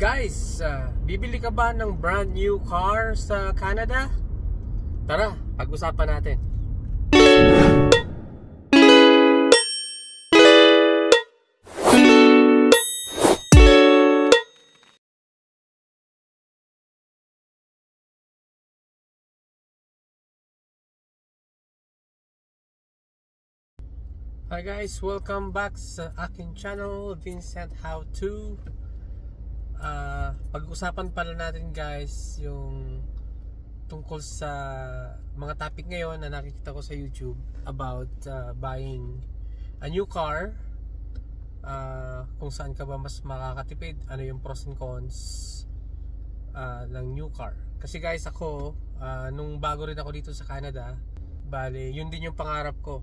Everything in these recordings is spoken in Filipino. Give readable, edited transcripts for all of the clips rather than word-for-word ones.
Guys, bibili ka ba ng brand new car sa Canada? Tara, pag-usapan natin. Hi guys, welcome back sa aking channel, Vincent How To. Pag-usapan pala natin guys yung tungkol sa mga topic ngayon na nakikita ko sa YouTube about buying a new car, kung saan ka ba mas makakatipid, ano yung pros and cons ng new car. Kasi guys ako, nung bago rin ako dito sa Canada, bale yun din yung pangarap ko,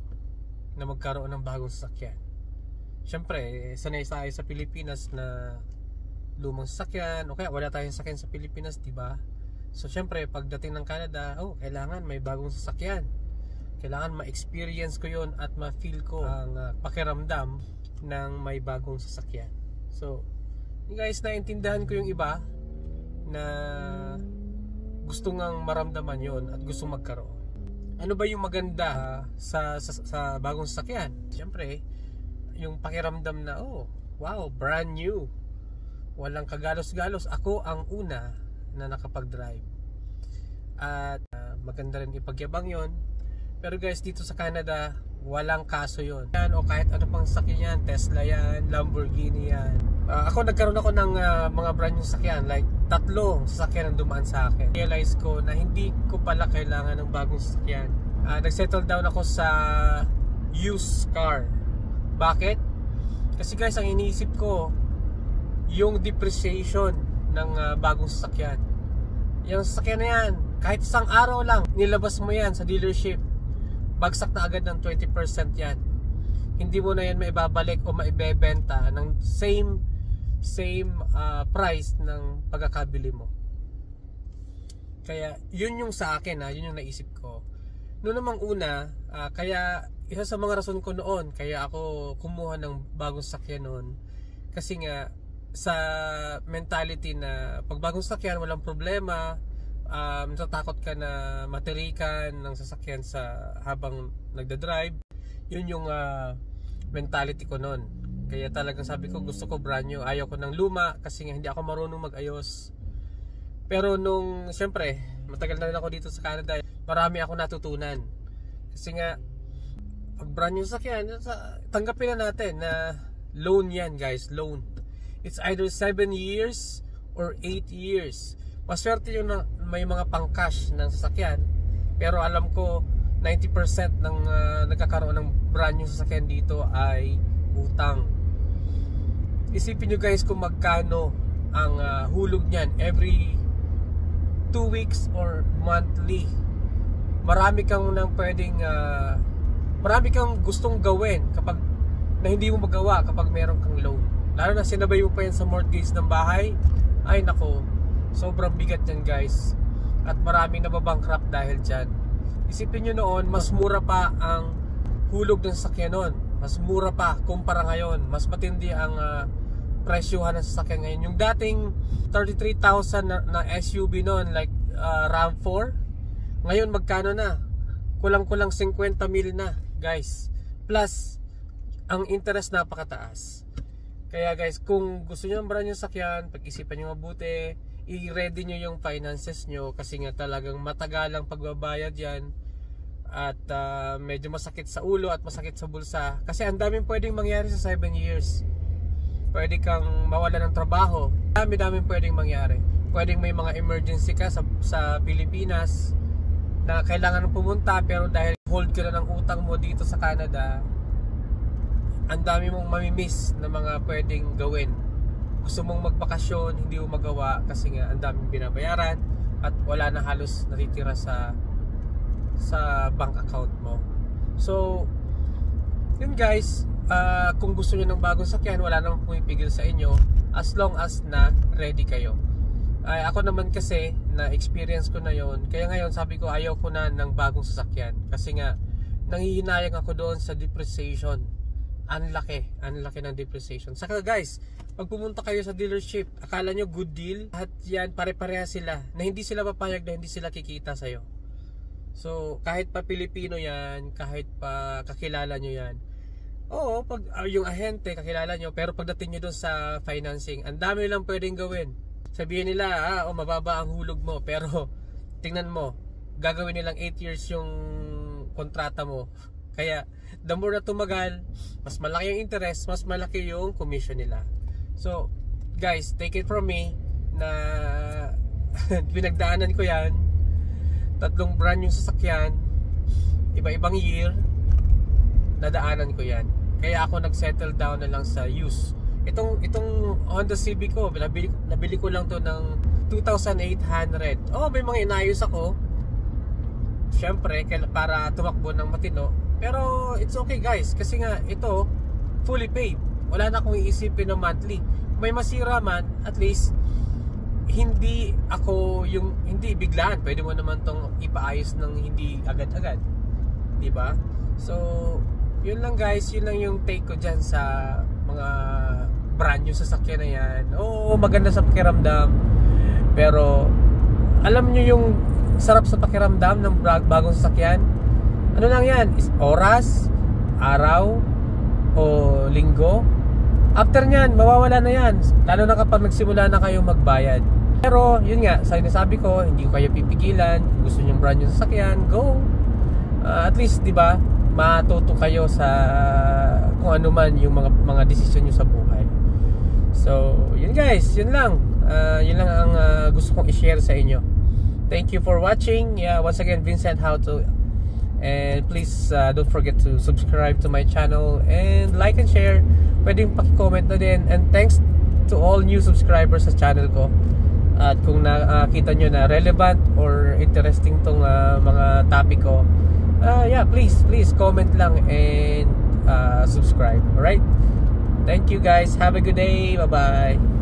na magkaroon ng bagong sasakyan. Siyempre, sanay tayo sa Pilipinas na lumang sasakyan, o kaya wala tayong sasakyan sa Pilipinas, diba? So siyempre, pagdating ng Canada, kailangan may bagong sasakyan. Kailangan ma-experience ko yon at ma-feel ko ang pakiramdam ng may bagong sasakyan. So, guys, naintindihan ko yung iba na gusto ngang maramdaman yon at gusto magkaroon. Ano ba yung maganda sa bagong sasakyan? Siyempre, yung pakiramdam na, wow, brand new. Walang kagalos-galos. Ako ang una na nakapag-drive. At maganda rin ipagyabang yon. Pero guys, dito sa Canada, walang kaso yon. Yan, o kahit ano pang sasakyan yan, Tesla yan, Lamborghini yan. Ako nagkaroon ako ng mga brand new sasakyan, like 3 sasakyan ang dumaan sa akin. Realize ko na hindi ko pala kailangan ng bagong sasakyan. Nagsettle down ako sa used car. Bakit? Kasi guys, ang iniisip ko yung depreciation ng bagong sasakyan. Yung sasakyan na yan, kahit isang araw lang nilabas mo yan sa dealership, bagsak na agad ng 20% yan. Hindi mo na yan maibabalik o maibebenta ng same price ng pagkakabili mo. Kaya yun yung sa akin, yun yung naisip ko. Noon namang una, kaya isa sa mga rason ko noon kaya ako kumuha ng bagong sasakyan noon, kasi nga sa mentality na pag bagong sasakyan walang problema, natatakot ka na matirikan ng sasakyan sa habang nagda-drive. Yun yung mentality ko noon. Kaya talagang sabi ko, gusto ko brand new. Ayaw ko ng luma kasi nga hindi ako marunong mag-ayos. Pero nung siyempre matagal na rin ako dito sa Canada, marami ako natutunan. Kasi nga pag brand new sasakyan, tanggapin na natin na loan yan guys, loan. It's either 7 years or 8 years. Maswerte yung may mga pang-cash ng sasakyan. Pero alam ko 90% ng nagkakaroon ng brand new sasakyan dito ay utang. Isipin nyo guys kung magkano ang hulog nyan every 2 weeks or monthly. Marami kang gustong gawin kapag na hindi mo magawa kapag meron kang loan. Lalo na sinabay mo pa yan sa mortgage ng bahay. Ay nako, sobrang bigat yan guys. At maraming nababankrupt dahil dyan. Isipin nyo noon, mas mura pa ang hulog ng sasakyan noon. Mas mura pa kumpara ngayon. Mas matindi ang presyuhan ng sasakyan ngayon. Yung dating 33,000 na SUV noon, like RAV4, ngayon magkano na? Kulang-kulang 50,000 na guys. Plus ang interest napakataas. Kaya guys, kung gusto nyo ng brand new sasakyan, pag-isipan nyo mabuti, i-ready nyo yung finances nyo, kasi nga talagang matagalang pagbabayad yan. At medyo masakit sa ulo at masakit sa bulsa. Kasi ang daming pwedeng mangyari sa 7 years. Pwede kang mawala ng trabaho. Dami-daming pwedeng mangyari. Pwedeng may mga emergency ka sa Pilipinas na kailangan pumunta, pero dahil hold ka na ng utang mo dito sa Canada, ang dami mong mamimiss na mga pwedeng gawin. Gusto mong magbakasyon, hindi mo magawa kasi nga ang daming binabayaran at wala na halos natitira sa bank account mo. So yun guys, kung gusto nyo ng bagong sakyan, wala namang pumipigil sa inyo as long as na ready kayo. Ako naman kasi na experience ko na yon, kaya ngayon sabi ko ayaw ko na ng bagong sasakyan kasi nga nanghihinayang ako doon sa depreciation. ang laki ng depreciation. Saka guys, pag pumunta kayo sa dealership, akala nyo good deal, at yan pare-pareha sila, na hindi sila papayag na hindi sila kikita sa'yo. So kahit pa Pilipino yan, kahit pa kakilala nyo yan, oo, pag yung ahente kakilala nyo, pero pagdating nyo doon sa financing, ang dami lang pwedeng gawin. Sabihin nila, mababa ang hulog mo, pero tingnan mo, gagawin nilang 8 years yung kontrata mo. Kaya the more na tumagal, mas malaki yung interest, mas malaki yung commission nila. So guys, take it from me na pinagdaanan ko yan. 3 brand yung sasakyan, iba-ibang year, nadaanan ko yan. Kaya ako nag-settle down na lang sa used. Itong Honda Civic ko, nabili ko lang to ng 2,800. May mga inayos ako, syempre para tumakbo ng matino. Pero it's okay guys, kasi nga ito fully paid. Wala na akong iisipin na monthly. May masira man, at least hindi ako yung hindi biglaan. Pwede mo naman tong ipaayos ng hindi agad-agad, di ba? So yun lang guys, yun lang yung take ko dyan sa mga brand new sasakyan na yan. Maganda sa pakiramdam, pero alam nyo yung sarap sa pakiramdam ng bagong sasakyan? Ano lang yan? Oras, araw, o linggo. After nyan, mawawala na yan. Lalo na kapag nagsimula na kayong magbayad. Pero yun nga, sabi ko, hindi ko kayo pipigilan. Gusto nyo brand new sasakyan, go. At least, di ba, matuto kayo sa kung ano man yung mga desisyon nyo sa buhay. So yun guys, yun lang ang gusto kong i-share sa inyo. Thank you for watching. Once again, Vincent How To, and please don't forget to subscribe to my channel and like and share. Pwedeng paki-comment na din, and thanks to all new subscribers sa channel ko. At kung nakita nyo na relevant or interesting tong mga topic ko, please comment lang and subscribe. Alright, thank you guys, have a good day, bye bye.